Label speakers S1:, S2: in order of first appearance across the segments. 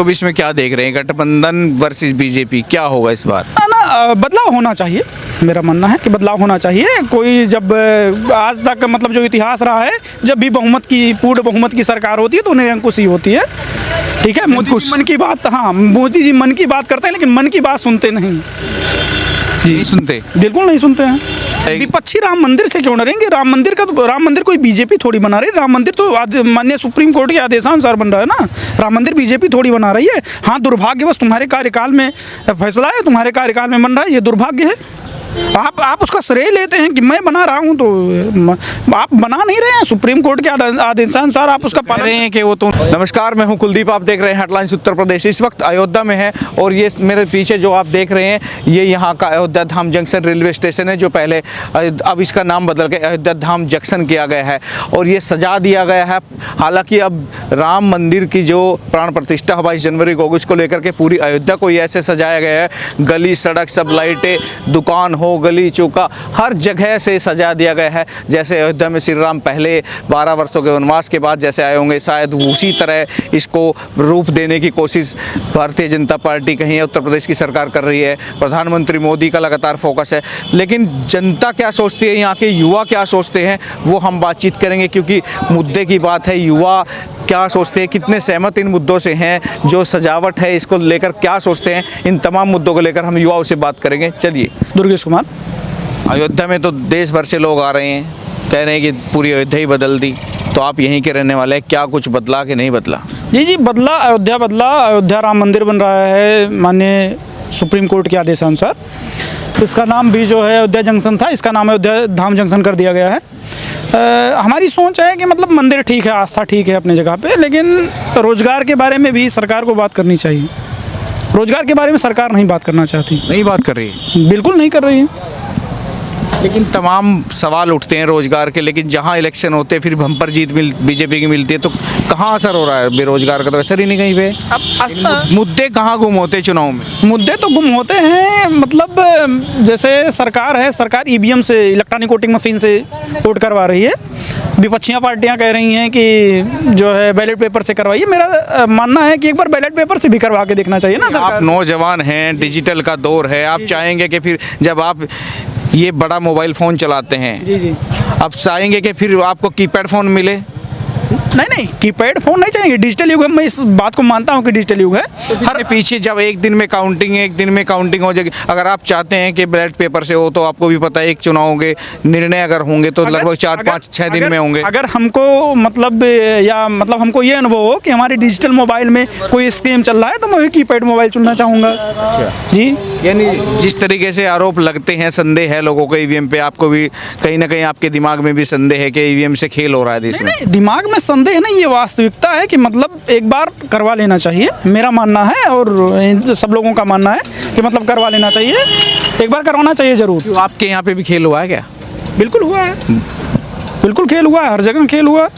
S1: 2024 में क्या देख रहे हैं, गठबंधन वर्सेस बीजेपी, क्या होगा इस बार?
S2: ना बदलाव होना चाहिए, मेरा मानना है कि बदलाव होना चाहिए। कोई जब आज तक मतलब जो इतिहास रहा है, जब भी पूर्ण बहुमत की सरकार होती है तो निरंकुश ही होती है। ठीक है, मोदी जी मन की बात, हाँ मोदी जी मन की बात करते हैं, लेकिन मन की बात सुनते नहीं
S1: जी, नहीं सुनते,
S2: बिल्कुल नहीं सुनते हैं। विपक्षी राम मंदिर से क्यों डरेंगे? राम मंदिर कोई बीजेपी थोड़ी बना रही है। राम मंदिर तो माननीय सुप्रीम कोर्ट के आदेशानुसार बन रहा है ना। राम मंदिर बीजेपी थोड़ी बना रही है। हाँ, दुर्भाग्यवश तुम्हारे कार्यकाल में फैसला है, तुम्हारे कार्यकाल में बन रहा है, ये दुर्भाग्य है। आप उसका श्रेय लेते हैं कि मैं बना रहा हूं, तो आप बना नहीं रहे हैं। सुप्रीम कोर्ट के आदेशानुसार आप उसका पालन
S1: रहे हैं कि वो तो। नमस्कार, मैं हूं कुलदीप, आप देख रहे हैं हेडलाइंस उत्तर प्रदेश। इस वक्त अयोध्या में है और ये मेरे पीछे जो आप देख रहे हैं, ये यहाँ का अयोध्या धाम जंक्शन रेलवे स्टेशन है, जो पहले अब इसका नाम बदल के अयोध्या धाम जंक्शन किया गया है और ये सजा दिया गया है। हालांकि अब राम मंदिर की जो प्राण प्रतिष्ठा 22 जनवरी को, इसको लेकर के पूरी अयोध्या को ये ऐसे सजाया गया है। गली सड़क सब लाइटें, दुकान हो, गली चौका, हर जगह से सजा दिया गया है। जैसे अयोध्या में श्री राम पहले 12 वर्षों के वनवास के बाद जैसे आए होंगे, शायद उसी तरह इसको रूप देने की कोशिश भारतीय जनता पार्टी कहीं उत्तर प्रदेश की सरकार कर रही है। प्रधानमंत्री मोदी का लगातार फोकस है, लेकिन जनता क्या सोचती है, यहाँ के युवा क्या सोचते हैं, वो हम बातचीत करेंगे, क्योंकि मुद्दे की बात है। युवा क्या सोचते हैं, कितने सहमत इन मुद्दों से हैं, जो सजावट है इसको लेकर क्या सोचते हैं, इन तमाम मुद्दों को लेकर हम युवाओं से बात करेंगे। चलिए।
S2: दुर्गेश कुमार।
S1: अयोध्या में तो देश भर से लोग आ रहे हैं, कह रहे हैं कि पूरी अयोध्या ही बदल दी, तो आप यहीं के रहने वाले हैं, क्या कुछ बदला कि नहीं बदला?
S2: जी, बदला, अयोध्या बदला। अयोध्या राम मंदिर बन रहा है माननीय सुप्रीम कोर्ट के आदेशानुसार। इसका नाम भी जो है अयोध्या जंक्शन था, इसका नाम अयोध्या धाम जंक्शन कर दिया गया है। हमारी सोच है कि मतलब मंदिर ठीक है, आस्था ठीक है अपनी जगह पे, लेकिन रोजगार के बारे में भी सरकार को बात करनी चाहिए। रोजगार के बारे में सरकार नहीं बात करना चाहती,
S1: नहीं बात कर रही है,
S2: बिल्कुल नहीं कर रही है।
S1: लेकिन तमाम सवाल उठते हैं रोजगार के, लेकिन जहां इलेक्शन होते हैं फिर बम्पर जीत बीजेपी की मिलती है, तो कहाँ असर हो रहा है बेरोजगार का? तो असर ही नहीं कहीं पे। अब मुद्दे कहाँ गुम होते हैं चुनाव में? मुद्दे
S2: तो गुम होते हैं, मतलब जैसे सरकार है, सरकार ईवीएम से, इलेक्ट्रॉनिक वोटिंग मशीन से वोट करवा रही है। विपक्षियाँ पार्टियाँ कह रही हैं कि जो है बैलेट पेपर से करवाइए। मेरा मानना है कि एक बार बैलेट पेपर से भी करवा के देखना चाहिए ना। सरकार,
S1: आप नौजवान हैं, डिजिटल का दौर है, आप चाहेंगे कि फिर जब आप ये बड़ा मोबाइल फ़ोन चलाते हैं,
S2: जी,
S1: आप चाहेंगे कि फिर आपको कीपैड फ़ोन मिले?
S2: नहीं, कीपैड फोन नहीं चाहिए, डिजिटल युग है। मैं इस बात को मानता हूँ कि डिजिटल युग है।
S1: तो हर पीछे जब एक दिन में काउंटिंग हो जाएगी। अगर आप चाहते हैं कि बैलेट पेपर से हो, तो आपको भी पता है एक चुनाव होंगे, निर्णय अगर होंगे तो लगभग 4-5-6 दिन में होंगे।
S2: अगर हमको मतलब हमको ये अनुभव हो कि हमारे डिजिटल मोबाइल में कोई स्कीम चल रहा है, तो मैं भी कीपैड मोबाइल चुनना चाहूँगा। जी,
S1: यानी जिस तरीके से आरोप लगते हैं, संदेह है लोगों को ईवीएम पे, आपको भी कहीं ना कहीं आपके दिमाग में भी संदेह है कि ईवीएम से खेल हो रहा है देश में?
S2: दिमाग में संदेह नहीं, ये वास्तविकता है कि मतलब एक बार करवा लेना चाहिए, मेरा मानना है और सब लोगों का मानना है कि मतलब करवा लेना चाहिए, एक बार करवाना चाहिए जरूर।
S1: आपके यहाँ पे भी खेल हुआ है क्या?
S2: बिल्कुल हुआ है, बिल्कुल खेल हुआ है, हर जगह खेल हुआ है।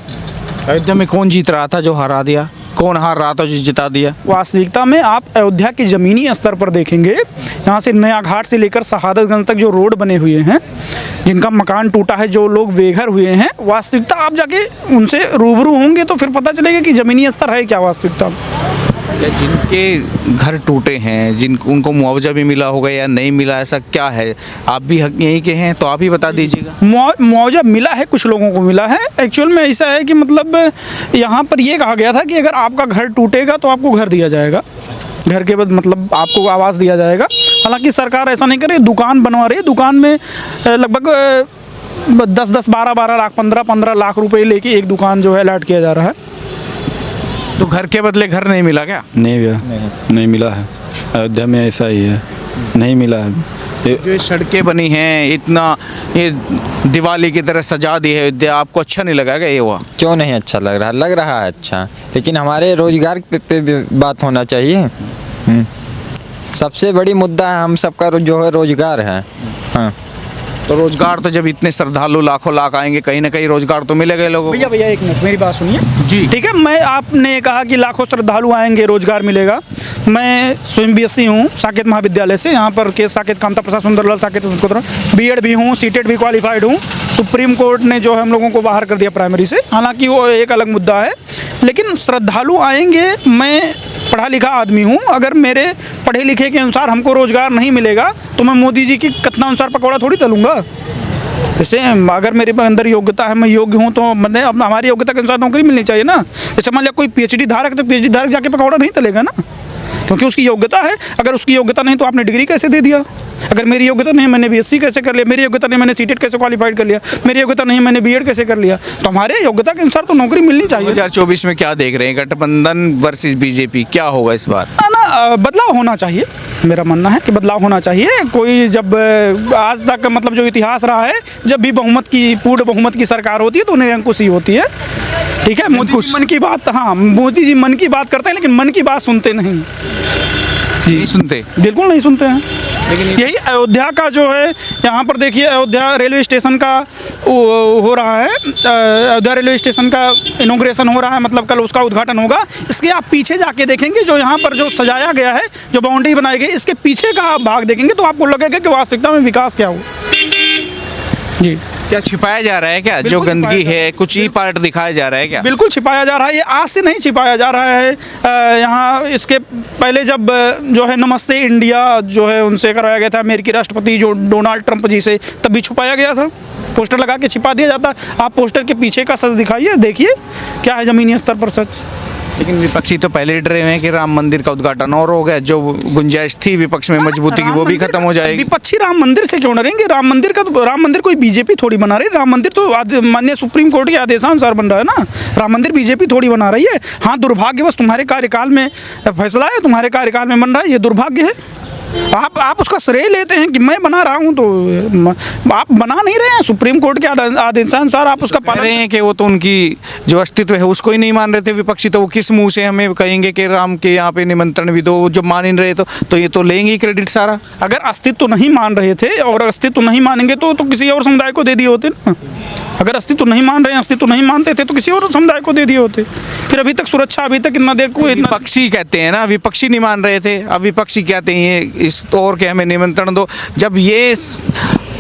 S1: अयोध्या में कौन जीत रहा था जो हरा दिया, कौन हार रहा था जो जिता दिया?
S2: वास्तविकता में आप अयोध्या के ज़मीनी स्तर पर देखेंगे, यहाँ से नया घाट से लेकर शहादतगंज तक जो रोड बने हुए हैं, जिनका मकान टूटा है, जो लोग बेघर हुए हैं, वास्तविकता आप जाके उनसे रूबरू होंगे तो फिर पता चलेगा कि ज़मीनी स्तर है क्या वास्तविकता।
S1: जिनके घर टूटे हैं, उनको मुआवजा भी मिला होगा या नहीं मिला, ऐसा क्या है? आप भी यहीं के हैं तो आप ही बता दीजिएगा।
S2: मुआवजा मिला है, कुछ लोगों को मिला है। एक्चुअल में ऐसा है कि मतलब यहाँ पर ये कहा गया था कि अगर आपका घर टूटेगा तो आपको घर दिया जाएगा, घर के बाद मतलब आपको आवास दिया जाएगा। हालांकि सरकार ऐसा नहीं कर रही, दुकान बनवा रही है, दुकान में लगभग 10-10, 12-12 लाख, 15-15 लाख रुपए लेके एक दुकान जो है अलॉट किया जा रहा है।
S1: तो घर के बदले घर नहीं मिला क्या?
S3: नहीं भैया, नहीं मिला है। अयोध्या में ऐसा ही है, नहीं मिला है।
S1: जो सड़कें बनी हैं, इतना ये दिवाली की तरह सजा दी है अयोध्या, आपको अच्छा नहीं लगा क्या ये हुआ?
S4: क्यों नहीं अच्छा लग रहा है अच्छा, लेकिन हमारे रोजगार पे बात होना चाहिए। सबसे बड़ी मुद्दा है हम सबका जो है रोजगार है। हाँ,
S1: तो रोजगार तो जब इतने श्रद्धालु लाखों लाख आएंगे, कहीं ना कहीं रोजगार तो मिलेगा लोगों को।
S2: भैया एक मिनट मेरी बात सुनिए
S1: जी।
S2: ठीक है, मैं आपने कहा कि लाखों श्रद्धालु आएंगे, रोजगार मिलेगा। मैं स्वयं BSc हूँ साकेत महाविद्यालय से, यहाँ पर के साकेत कामता प्रसाद सुंदरलाल साकेत B.Ed भी हूँ, C.Ted भी क्वालिफाइड हूँ। सुप्रीम कोर्ट ने जो है हम लोगों को बाहर कर दिया प्राइमरी से, हालांकि वो एक अलग मुद्दा है। लेकिन श्रद्धालु आएंगे, मैं पढ़ा लिखा आदमी हूँ, अगर मेरे पढ़े लिखे के अनुसार हमको रोज़गार नहीं मिलेगा तो मैं मोदी जी की कथनानुसार पकौड़ा थोड़ी तलूँगा। जैसे अगर मेरे अंदर योग्यता है, मैं योग्य हूँ, तो मैंने अब हमारी योग्यता के अनुसार नौकरी मिलनी चाहिए ना। जैसे मान लिया कोई PhD धारक, तो PhD धारक जाके पकौड़ा नहीं तलेगा ना, क्योंकि उसकी योग्यता है। अगर उसकी योग्यता नहीं तो आपने डिग्री कैसे दे दिया? अगर मेरी योग्यता नहीं, मैंने BSc कैसे कर लिया? मेरी योग्यता नहीं, मैंने C.Ted कैसे क्वालिफाइड कर लिया? मेरी योग्यता नहीं, मैंने B.Ed कैसे कर लिया? तो हमारे योग्यता के अनुसार तो नौकरी मिलनी चाहिए।
S1: 2024 में क्या देख रहे हैं, गठबंधन वर्सेस BJP, क्या होगा इस बार?
S2: ना बदलाव होना चाहिए, मेरा मानना है कि बदलाव होना चाहिए। कोई जब आज तक मतलब जो इतिहास रहा है, जब भी पूर्ण बहुमत की सरकार होती है तो निरंकुश ही होती है। ठीक है, मोदी जी मन की बात, हाँ मोदी जी मन की बात करते हैं, लेकिन मन की बात सुनते नहीं
S1: जी, नहीं सुनते,
S2: बिल्कुल नहीं सुनते हैं। लेकिन यही अयोध्या का जो है, यहाँ पर देखिए अयोध्या रेलवे स्टेशन का हो रहा है, अयोध्या रेलवे स्टेशन का इनॉग्रेशन हो रहा है, मतलब कल उसका उद्घाटन होगा। इसके आप पीछे जाके देखेंगे, जो यहाँ पर जो सजाया गया है, जो बाउंड्री बनाई गई, इसके पीछे का आप भाग देखेंगे तो आपको लगेगा कि वास्तविकता में विकास क्या हुआ। जी,
S1: क्या छिपाया जा रहा है क्या? जो गंदगी है, कुछ ही पार्ट दिखाया जा रहा है क्या?
S2: बिल्कुल छिपाया जा रहा है। ये आज से नहीं छिपाया जा रहा है। यहाँ इसके पहले जब जो है नमस्ते इंडिया जो है उनसे करवाया गया था, अमेरिकी राष्ट्रपति जो डोनाल्ड ट्रंप जी से, तब भी छुपाया गया था, पोस्टर लगा के छिपा दिया जाता। आप पोस्टर के पीछे का सच दिखाइए, देखिए क्या है ज़मीनी स्तर पर सच।
S1: लेकिन विपक्षी तो पहले डरे हुए हैं कि राम मंदिर का उद्घाटन और हो गया, जो गुंजाइश थी विपक्ष में मजबूती की वो भी खत्म हो जाएगी।
S2: विपक्षी राम मंदिर से क्यों डरेंगे? राम मंदिर कोई BJP थोड़ी बना रही है। राम मंदिर तो माननीय सुप्रीम कोर्ट के आदेशानुसार बन रहा है ना। राम मंदिर BJP थोड़ी बना रही है। हाँ, दुर्भाग्यवश तुम्हारे कार्यकाल में फैसला है, तुम्हारे कार्यकाल में बन रहा है, ये दुर्भाग्य है। आप उसका श्रेय लेते हैं कि मैं बना रहा हूं, तो आप बना नहीं रहे हैं। सुप्रीम कोर्ट के आदेशानुसार आप उसका
S1: पालन रहे हैं कि वो तो उनकी जो अस्तित्व है उसको ही नहीं मान रहे थे विपक्षी, तो वो किस मुंह से हमें कहेंगे कि राम के यहाँ पे निमंत्रण भी दो? जब मान ही रहे तो ये तो लेंगे क्रेडिट सारा।
S2: अगर अस्तित्व नहीं मान रहे थे और अस्तित्व नहीं मानेंगे तो किसी और समुदाय को दे दिए होते ना। अगर अस्तित्व नहीं मान रहे हैं, अस्तित्व नहीं मानते थे तो किसी और समुदाय को दे दिए होते। फिर अभी तक सुरक्षा, अभी तक इतना देर को
S1: विपक्षी कहते हैं ना, विपक्षी नहीं मान रहे थे, अब विपक्षी कहते हैं इस तौर के हमें निमंत्रण दो। जब ये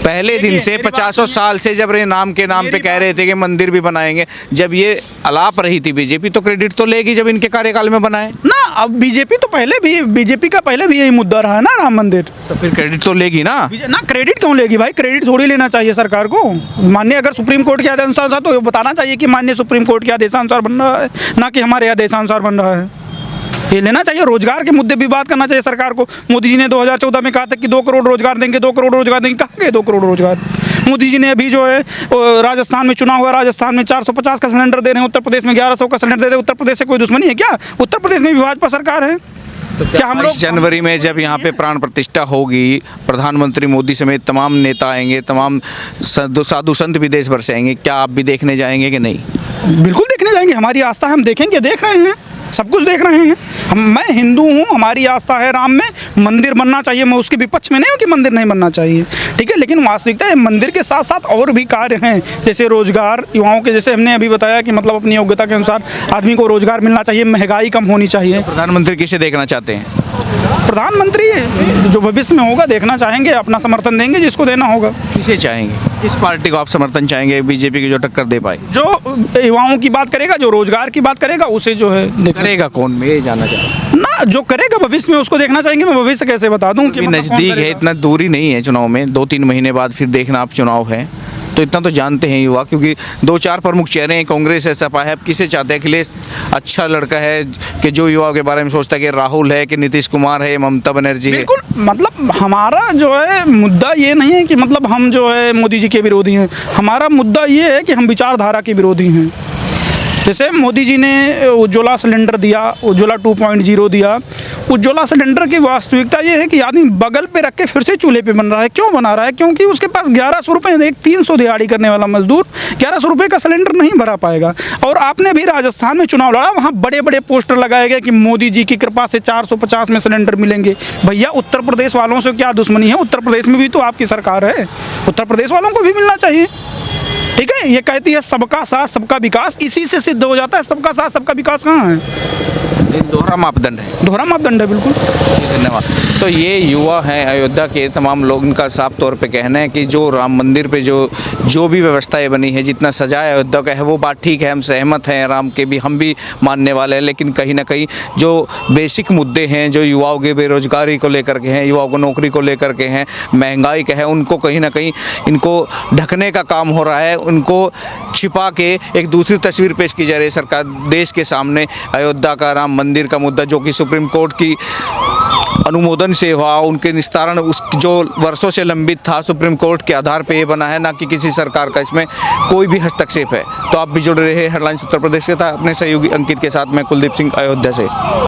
S1: पहले दिन से 50 साल से जब नाम के नाम पे कह रहे थे कि मंदिर भी बनाएंगे, जब ये अलाप रही थी BJP, तो क्रेडिट तो लेगी जब इनके कार्यकाल में बनाए
S2: ना। अब BJP का पहले भी यही मुद्दा रहा है ना, राम मंदिर,
S1: तो फिर क्रेडिट तो लेगी ना।
S2: क्रेडिट क्यों लेगी भाई? क्रेडिट थोड़ी लेना चाहिए सरकार को। माननीय अगर सुप्रीम कोर्ट के आदेशानुसार, तो बताना चाहिए कि माननीय सुप्रीम कोर्ट के आदेशानुसार बन रहा है, ना कि हमारे आदेशानुसार बन रहा है। ये लेना चाहिए। रोजगार के मुद्दे भी बात करना चाहिए सरकार को। मोदी जी ने 2014 में कहा था कि 2 करोड़ रोजगार देंगे, 2 करोड़ रोजगार देंगे। कहाँ गए 2 करोड़ रोजगार? मोदी जी ने अभी जो है राजस्थान में चुनाव हुआ, राजस्थान में 450 का सिलेंडर दे रहे हैं, उत्तर प्रदेश में 1100 का सिलेंडर दे रहे हैं। उत्तर प्रदेश से कोई दुश्मनी है क्या? उत्तर प्रदेश में भी भाजपा सरकार है।
S1: तो क्या हम लोग जनवरी में जब यहाँ पे प्राण प्रतिष्ठा होगी, प्रधानमंत्री मोदी समेत तमाम नेता आएंगे, तमाम साधु संत भी देश भर से आएंगे, क्या आप भी देखने जाएंगे कि नहीं?
S2: बिल्कुल देखने जाएंगे, हमारी आस्था है, हम देखेंगे, देख रहे हैं, सब कुछ देख रहे हैं। मैं हिंदू हूँ, हमारी आस्था है राम में, मंदिर बनना चाहिए। मैं उसके विपक्ष में नहीं हूँ कि मंदिर नहीं बनना चाहिए, ठीक है, लेकिन वास्तविकता है मंदिर के साथ साथ और भी कार्य हैं, जैसे रोजगार युवाओं के, जैसे हमने अभी बताया कि मतलब अपनी योग्यता के अनुसार आदमी को रोजगार मिलना चाहिए, महंगाई कम होनी चाहिए।
S1: प्रधानमंत्री किसे देखना चाहते हैं?
S2: प्रधानमंत्री जो भविष्य में होगा देखना चाहेंगे, अपना समर्थन देंगे जिसको देना होगा।
S1: किसे चाहेंगे? किस पार्टी को आप समर्थन चाहेंगे BJP की जो टक्कर दे पाए?
S2: जो युवाओं की बात करेगा, जो रोजगार की बात करेगा, उसे जो है
S1: करेगा कौन, मैं ये जानना चाहता
S2: ना। जो करेगा भविष्य में उसको देखना चाहेंगे। मैं भविष्य कैसे बता दूं कि
S1: नजदीक है, इतना दूरी नहीं है चुनाव में, 2-3 महीने बाद फिर देखना आप चुनाव है, तो इतना तो जानते हैं युवा, क्योंकि 4 प्रमुख चेहरे हैं, कांग्रेस है, सपा है। किसे चाहते हैं? अखिलेश अच्छा लड़का है कि जो युवाओं के बारे में सोचता है कि राहुल है, कि नीतीश कुमार है, ममता बनर्जी है?
S2: बिल्कुल, मतलब हमारा जो है मुद्दा ये नहीं है कि मतलब हम जो है मोदी जी के विरोधी हैं। हमारा मुद्दा ये है कि हम विचारधारा के विरोधी हैं। जैसे मोदी जी ने उज्ज्वला सिलेंडर दिया, उज्ज्वला 2.0 दिया। उज्ज्वला सिलेंडर की वास्तविकता ये है कि आदमी बगल पे रख के फिर से चूल्हे पे बन रहा है। क्यों बना रहा है? क्योंकि उसके पास 1100 रुपये, एक 300 दिहाड़ी करने वाला मजदूर 1100 रुपये का सिलेंडर नहीं भरा पाएगा। और आपने भी राजस्थान में चुनाव लड़ा, वहाँ बड़े बड़े पोस्टर लगाए गए कि मोदी जी की कृपा से 450 में सिलेंडर मिलेंगे। भैया, उत्तर प्रदेश वालों से क्या दुश्मनी है? उत्तर प्रदेश में भी तो आपकी सरकार है, उत्तर प्रदेश वालों को भी मिलना चाहिए। ठीक है, ये कहती है सबका साथ सबका विकास, इसी से सिद्ध हो जाता है सबका साथ सबका विकास कहाँ है,
S1: दोहरा मापदंड है।
S2: दोहरा मापदंड है बिल्कुल।
S1: धन्यवाद। तो ये युवा हैं अयोध्या के तमाम लोग, इनका साफ तौर पे कहना है कि जो राम मंदिर पे जो भी व्यवस्थाएं बनी है, जितना सजाया अयोध्या का है, वो बात ठीक है, हम सहमत हैं, राम के भी हम भी मानने वाले हैं, लेकिन कहीं ना कहीं जो बेसिक मुद्दे हैं, जो युवाओं के बेरोजगारी को लेकर के हैं, युवाओं को नौकरी को लेकर के हैं, महंगाई का है, उनको कहीं ना कहीं इनको ढकने का काम हो रहा है, उनको छिपा के एक दूसरी तस्वीर पेश की जा रही है सरकार देश के सामने। अयोध्या का राम मंदिर का मुद्दा जो कि सुप्रीम कोर्ट की अनुमोदन से हुआ, उनके निस्तारण उस जो वर्षों से लंबित था, सुप्रीम कोर्ट के आधार पे ये बना है, ना कि किसी सरकार का इसमें कोई भी हस्तक्षेप है। तो आप भी जुड़ रहे हैं हेडलाइंस उत्तर प्रदेश के साथ अपने सहयोगी अंकित के साथ, मैं कुलदीप सिंह अयोध्या से।